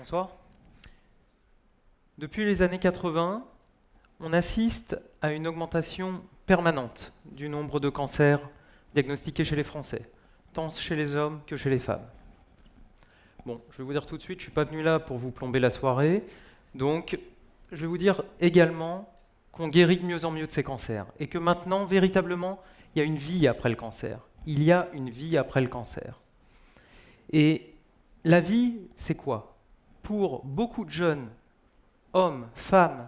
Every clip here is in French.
Bonsoir. Depuis les années 80, on assiste à une augmentation permanente du nombre de cancers diagnostiqués chez les Français, tant chez les hommes que chez les femmes. Bon, je vais vous dire tout de suite, je ne suis pas venu là pour vous plomber la soirée, donc je vais vous dire également qu'on guérit de mieux en mieux de ces cancers, et que maintenant, véritablement, il y a une vie après le cancer. Il y a une vie après le cancer. Et la vie, c'est quoi? Pour beaucoup de jeunes, hommes, femmes,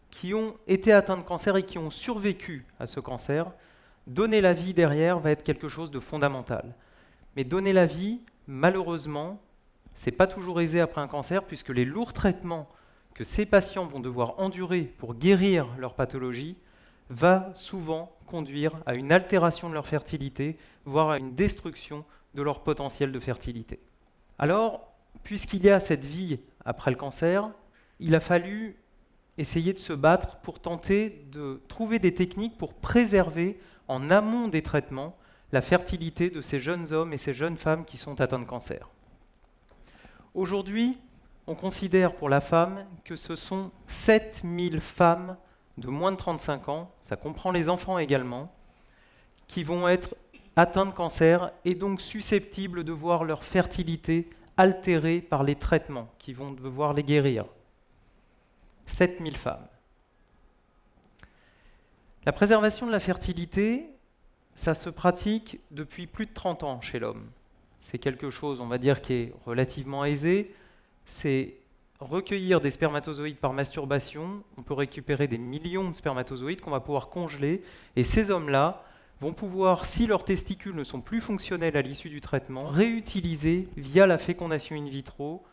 qui ont été atteints de cancer et qui ont survécu à ce cancer, donner la vie derrière va être quelque chose de fondamental. Mais donner la vie, malheureusement, c'est pas toujours aisé après un cancer, puisque les lourds traitements que ces patients vont devoir endurer pour guérir leur pathologie va souvent conduire à une altération de leur fertilité, voire à une destruction de leur potentiel de fertilité. Alors, puisqu'il y a cette vie après le cancer, il a fallu essayer de se battre pour tenter de trouver des techniques pour préserver, en amont des traitements, la fertilité de ces jeunes hommes et ces jeunes femmes qui sont atteints de cancer. Aujourd'hui, on considère pour la femme que ce sont 7000 femmes de moins de 35 ans, ça comprend les enfants également, qui vont être atteints de cancer et donc susceptibles de voir leur fertilité altérée par les traitements qui vont devoir les guérir. 7000 femmes. La préservation de la fertilité, ça se pratique depuis plus de 30 ans chez l'homme. C'est quelque chose, on va dire, qui est relativement aisé. C'est recueillir des spermatozoïdes par masturbation. On peut récupérer des millions de spermatozoïdes qu'on va pouvoir congeler. Et ces hommes-là vont pouvoir, si leurs testicules ne sont plus fonctionnels à l'issue du traitement, réutiliser via la fécondation in vitro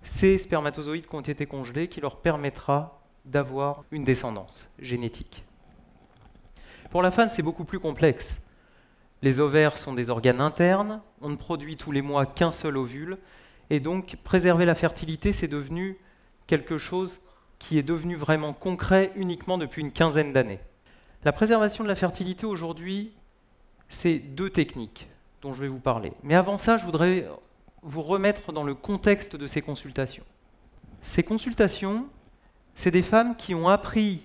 ces spermatozoïdes qui ont été congelés, qui leur permettra d'avoir une descendance génétique. Pour la femme, c'est beaucoup plus complexe. Les ovaires sont des organes internes, on ne produit tous les mois qu'un seul ovule, et donc préserver la fertilité, c'est devenu quelque chose qui est devenu vraiment concret uniquement depuis une quinzaine d'années. La préservation de la fertilité aujourd'hui, c'est deux techniques dont je vais vous parler. Mais avant ça, je voudrais vous remettre dans le contexte de ces consultations. Ces consultations, c'est des femmes qui ont appris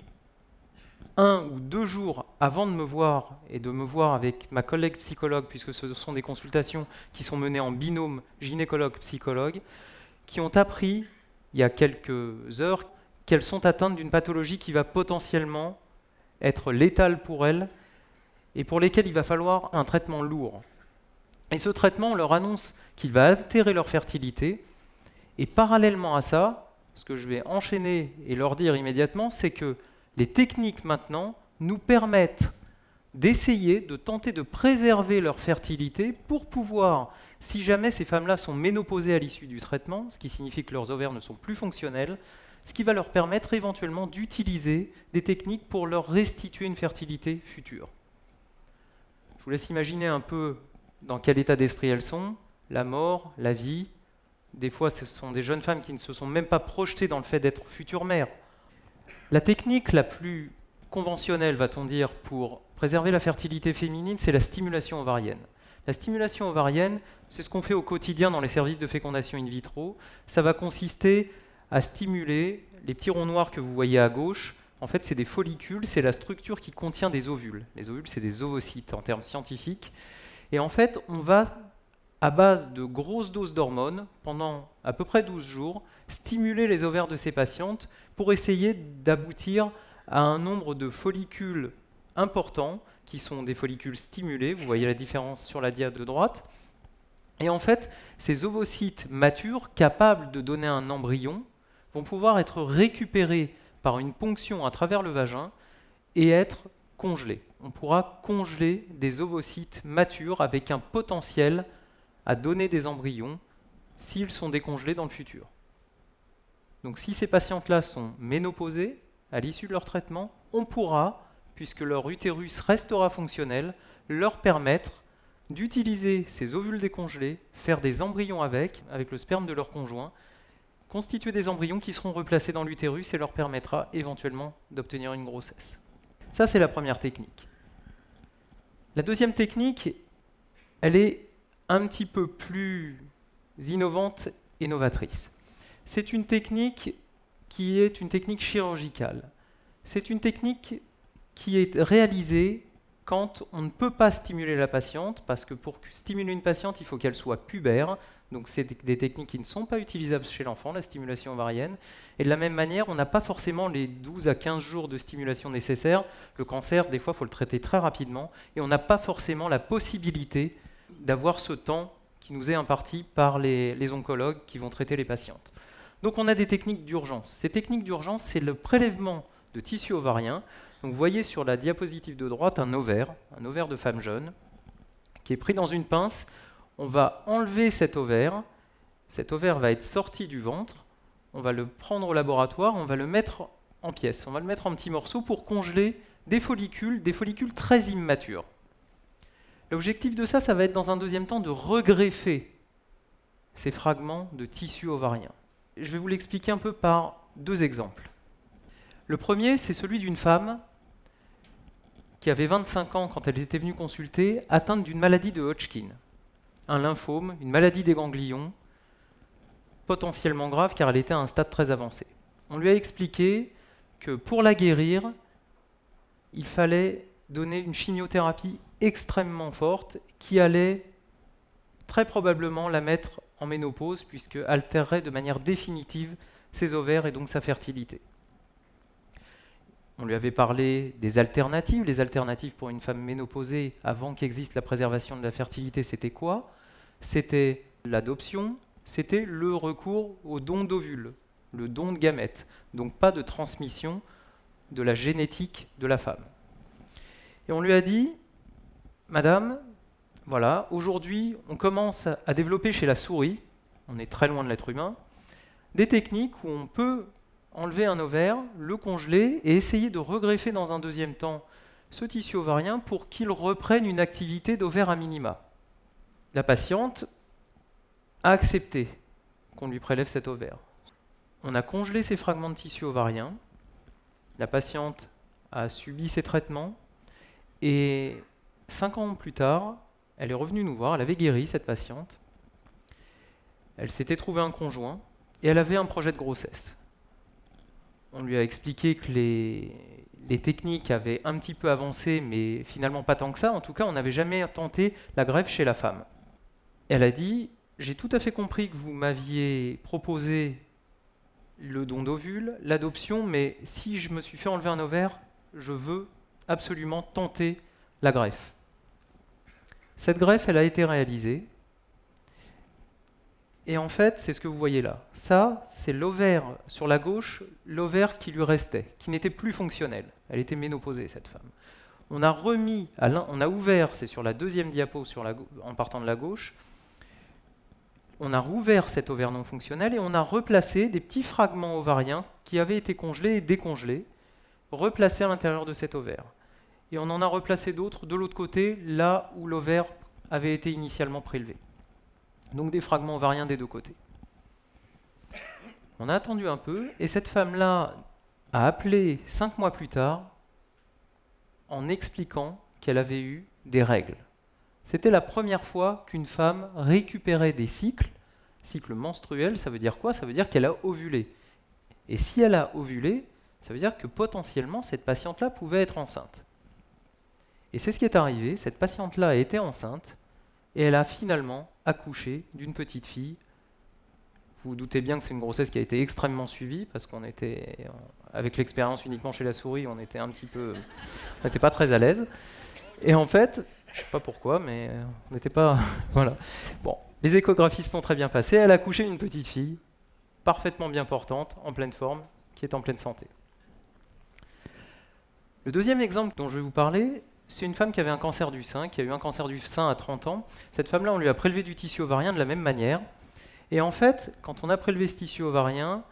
1 ou 2 jours avant de me voir et de me voir avec ma collègue psychologue, puisque ce sont des consultations qui sont menées en binôme gynécologue-psychologue, qui ont appris, il y a quelques heures, qu'elles sont atteintes d'une pathologie qui va potentiellement être létale pour elles et pour lesquelles il va falloir un traitement lourd. Et ce traitement, on leur annonce qu'il va altérer leur fertilité, et parallèlement à ça, ce que je vais enchaîner et leur dire immédiatement, c'est que les techniques maintenant nous permettent d'essayer, de tenter de préserver leur fertilité pour pouvoir, si jamais ces femmes-là sont ménopausées à l'issue du traitement, ce qui signifie que leurs ovaires ne sont plus fonctionnels, ce qui va leur permettre éventuellement d'utiliser des techniques pour leur restituer une fertilité future. Je vous laisse imaginer un peu dans quel état d'esprit elles sont, la mort, la vie. Des fois, ce sont des jeunes femmes qui ne se sont même pas projetées dans le fait d'être futures mères. La technique la plus conventionnelle, va-t-on dire, pour préserver la fertilité féminine, c'est la stimulation ovarienne. La stimulation ovarienne, c'est ce qu'on fait au quotidien dans les services de fécondation in vitro. Ça va consister à stimuler les petits ronds noirs que vous voyez à gauche. En fait, c'est des follicules, c'est la structure qui contient des ovules. Les ovules, c'est des ovocytes en termes scientifiques. Et en fait, on va, à base de grosses doses d'hormones, pendant à peu près 12 jours, stimuler les ovaires de ces patientes pour essayer d'aboutir à un nombre de follicules importants, qui sont des follicules stimulés. Vous voyez la différence sur la dia de droite. Et en fait, ces ovocytes matures, capables de donner un embryon, vont pouvoir être récupérés par une ponction à travers le vagin et être congelés. On pourra congeler des ovocytes matures avec un potentiel à donner des embryons s'ils sont décongelés dans le futur. Donc si ces patientes-là sont ménopausées, à l'issue de leur traitement, on pourra, puisque leur utérus restera fonctionnel, leur permettre d'utiliser ces ovules décongelés, faire des embryons avec le sperme de leur conjoint, constituer des embryons qui seront replacés dans l'utérus et leur permettra éventuellement d'obtenir une grossesse. Ça, c'est la première technique. La deuxième technique, elle est un petit peu plus innovante et novatrice. C'est une technique qui est une technique chirurgicale. C'est une technique qui est réalisée quand on ne peut pas stimuler la patiente, parce que pour stimuler une patiente, il faut qu'elle soit pubère. Donc c'est des techniques qui ne sont pas utilisables chez l'enfant, la stimulation ovarienne. Et de la même manière, on n'a pas forcément les 12 à 15 jours de stimulation nécessaires. Le cancer, des fois, il faut le traiter très rapidement. Et on n'a pas forcément la possibilité d'avoir ce temps qui nous est imparti par les oncologues qui vont traiter les patientes. Donc on a des techniques d'urgence. Ces techniques d'urgence, c'est le prélèvement de tissu ovarien. Donc vous voyez sur la diapositive de droite un ovaire de femme jeune, qui est pris dans une pince. On va enlever cet ovaire va être sorti du ventre, on va le prendre au laboratoire, on va le mettre en pièces, on va le mettre en petits morceaux pour congeler des follicules très immatures. L'objectif de ça, ça va être dans un deuxième temps de regreffer ces fragments de tissu ovarien. Je vais vous l'expliquer un peu par deux exemples. Le premier, c'est celui d'une femme qui avait 25 ans quand elle était venue consulter, atteinte d'une maladie de Hodgkin, un lymphome, une maladie des ganglions, potentiellement grave car elle était à un stade très avancé. On lui a expliqué que pour la guérir, il fallait donner une chimiothérapie extrêmement forte qui allait très probablement la mettre en ménopause puisque altérerait de manière définitive ses ovaires et donc sa fertilité. On lui avait parlé des alternatives. Les alternatives pour une femme ménopausée, avant qu'existe la préservation de la fertilité, c'était quoi? C'était l'adoption, c'était le recours au don d'ovules, le don de gamètes. Donc pas de transmission de la génétique de la femme. Et on lui a dit, Madame, voilà, aujourd'hui, on commence à développer chez la souris, on est très loin de l'être humain, des techniques où on peut enlever un ovaire, le congeler et essayer de regreffer dans un deuxième temps ce tissu ovarien pour qu'il reprenne une activité d'ovaire à minima. La patiente a accepté qu'on lui prélève cet ovaire. On a congelé ces fragments de tissu ovarien, la patiente a subi ces traitements et 5 ans plus tard, elle est revenue nous voir, elle avait guéri cette patiente, elle s'était trouvée un conjoint et elle avait un projet de grossesse. On lui a expliqué que les techniques avaient un petit peu avancé, mais finalement pas tant que ça. En tout cas, on n'avait jamais tenté la greffe chez la femme. Elle a dit, j'ai tout à fait compris que vous m'aviez proposé le don d'ovules, l'adoption, mais si je me suis fait enlever un ovaire, je veux absolument tenter la greffe. Cette greffe, elle a été réalisée. Et en fait, c'est ce que vous voyez là. Ça, c'est l'ovaire sur la gauche, l'ovaire qui lui restait, qui n'était plus fonctionnel. Elle était ménopausée, cette femme. On a remis, on a ouvert, c'est sur la deuxième diapo en partant de la gauche, on a rouvert cet ovaire non fonctionnel et on a replacé des petits fragments ovariens qui avaient été congelés et décongelés, replacés à l'intérieur de cet ovaire. Et on en a replacé d'autres de l'autre côté, là où l'ovaire avait été initialement prélevé. Donc des fragments ovariens des deux côtés. On a attendu un peu, et cette femme-là a appelé 5 mois plus tard en expliquant qu'elle avait eu des règles. C'était la première fois qu'une femme récupérait des cycles menstruels. Ça veut dire quoi? Ça veut dire qu'elle a ovulé. Et si elle a ovulé, ça veut dire que potentiellement cette patiente-là pouvait être enceinte. Et c'est ce qui est arrivé, cette patiente-là a été enceinte, et elle a finalement accouché d'une petite fille. Vous vous doutez bien que c'est une grossesse qui a été extrêmement suivie, parce qu'on était, avec l'expérience uniquement chez la souris, on était on n'était pas très à l'aise. Et en fait, je ne sais pas pourquoi, mais on n'était pas... voilà. Bon, les échographies se sont très bien passées. Elle a accouché d'une petite fille, parfaitement bien portante, en pleine forme, qui est en pleine santé. Le deuxième exemple dont je vais vous parler, c'est une femme qui avait un cancer du sein, qui a eu un cancer du sein à 30 ans. Cette femme-là, on lui a prélevé du tissu ovarien de la même manière. Et en fait, quand on a prélevé ce tissu ovarien,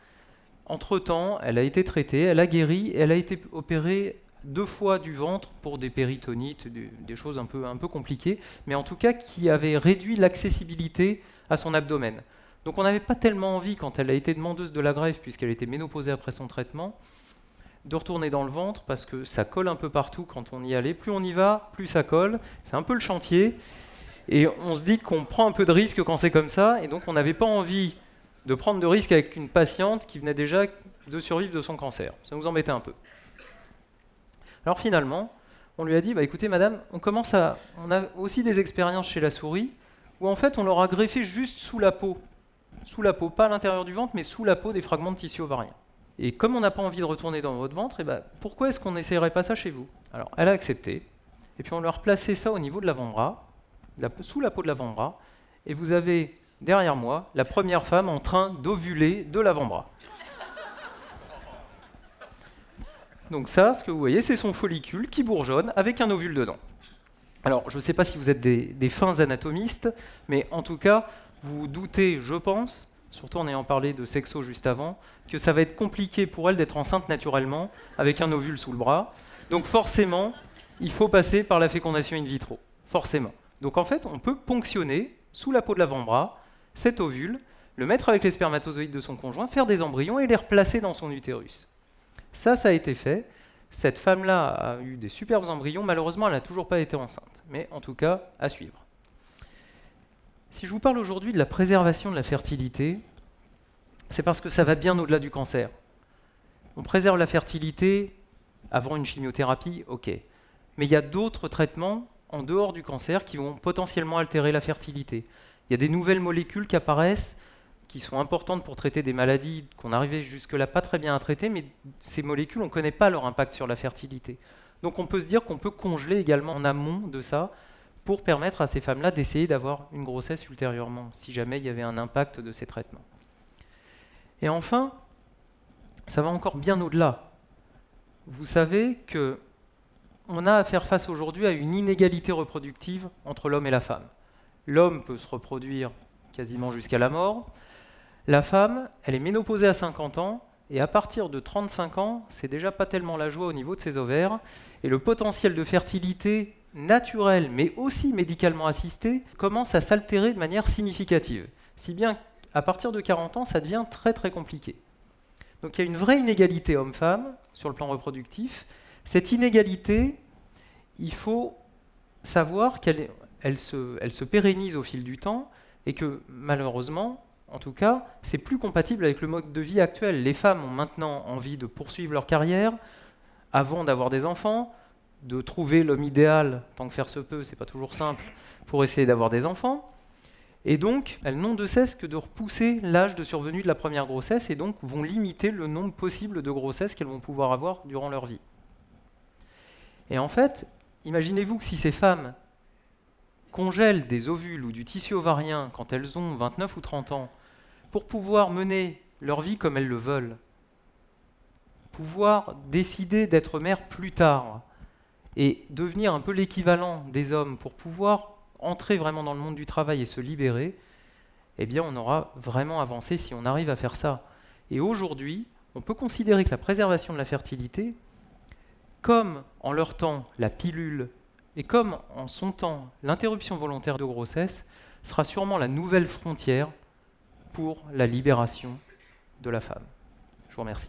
entre-temps, elle a été traitée, elle a guéri, et elle a été opérée 2 fois du ventre pour des péritonites, des choses un peu compliquées, mais en tout cas qui avaient réduit l'accessibilité à son abdomen. Donc on n'avait pas tellement envie, quand elle a été demandeuse de la greffe, puisqu'elle était ménopausée après son traitement, de retourner dans le ventre, parce que ça colle un peu partout quand on y allait. Plus on y va, plus ça colle. C'est un peu le chantier. Et on se dit qu'on prend un peu de risque quand c'est comme ça, et donc on n'avait pas envie de prendre de risques avec une patiente qui venait déjà de survivre de son cancer. Ça nous embêtait un peu. Alors finalement, on lui a dit, bah, écoutez madame, on a aussi des expériences chez la souris, où en fait on leur a greffé juste sous la peau, pas à l'intérieur du ventre, mais sous la peau des fragments de tissu ovarien. Et comme on n'a pas envie de retourner dans votre ventre, eh ben, pourquoi est-ce qu'on n'essayerait pas ça chez vous? Alors elle a accepté, et puis on leur a replacé ça au niveau de l'avant-bras, sous la peau de l'avant-bras, et vous avez derrière moi la première femme en train d'ovuler de l'avant-bras. Donc ça, ce que vous voyez, c'est son follicule qui bourgeonne avec un ovule dedans. Alors, je ne sais pas si vous êtes des fins anatomistes, mais en tout cas, vous vous doutez, je pense, surtout en ayant parlé de sexo juste avant, que ça va être compliqué pour elle d'être enceinte naturellement avec un ovule sous le bras. Donc forcément, il faut passer par la fécondation in vitro. Forcément. Donc en fait, on peut ponctionner sous la peau de l'avant-bras cet ovule, le mettre avec les spermatozoïdes de son conjoint, faire des embryons et les replacer dans son utérus. Ça a été fait. Cette femme-là a eu des superbes embryons. Malheureusement, elle n'a toujours pas été enceinte. Mais en tout cas, à suivre. Si je vous parle aujourd'hui de la préservation de la fertilité, c'est parce que ça va bien au-delà du cancer. On préserve la fertilité avant une chimiothérapie, ok. Mais il y a d'autres traitements en dehors du cancer qui vont potentiellement altérer la fertilité. Il y a des nouvelles molécules qui apparaissent, qui sont importantes pour traiter des maladies qu'on n'arrivait jusque-là pas très bien à traiter, mais ces molécules, on ne connaît pas leur impact sur la fertilité. Donc on peut se dire qu'on peut congeler également en amont de ça pour permettre à ces femmes-là d'essayer d'avoir une grossesse ultérieurement, si jamais il y avait un impact de ces traitements. Et enfin, ça va encore bien au-delà. Vous savez qu'on a à faire face aujourd'hui à une inégalité reproductive entre l'homme et la femme. L'homme peut se reproduire quasiment jusqu'à la mort. La femme, elle est ménopausée à 50 ans, et à partir de 35 ans, c'est déjà pas tellement la joie au niveau de ses ovaires, et le potentiel de fertilité naturelle, mais aussi médicalement assistée, commence à s'altérer de manière significative. Si bien qu'à partir de 40 ans, ça devient très très compliqué. Donc il y a une vraie inégalité homme-femme sur le plan reproductif. Cette inégalité, il faut savoir qu'elle se pérennise au fil du temps, et que malheureusement, en tout cas, c'est plus compatible avec le mode de vie actuel. Les femmes ont maintenant envie de poursuivre leur carrière avant d'avoir des enfants, de trouver l'homme idéal, tant que faire se peut, c'est pas toujours simple, pour essayer d'avoir des enfants. Et donc, elles n'ont de cesse que de repousser l'âge de survenue de la première grossesse et donc vont limiter le nombre possible de grossesses qu'elles vont pouvoir avoir durant leur vie. Et en fait, imaginez-vous que si ces femmes congèlent des ovules ou du tissu ovarien quand elles ont 29 ou 30 ans, pour pouvoir mener leur vie comme elles le veulent, pouvoir décider d'être mère plus tard et devenir un peu l'équivalent des hommes pour pouvoir entrer vraiment dans le monde du travail et se libérer, eh bien on aura vraiment avancé si on arrive à faire ça. Et aujourd'hui, on peut considérer que la préservation de la fertilité, comme en leur temps la pilule et comme en son temps l'interruption volontaire de grossesse, sera sûrement la nouvelle frontière pour la libération de la femme. Je vous remercie.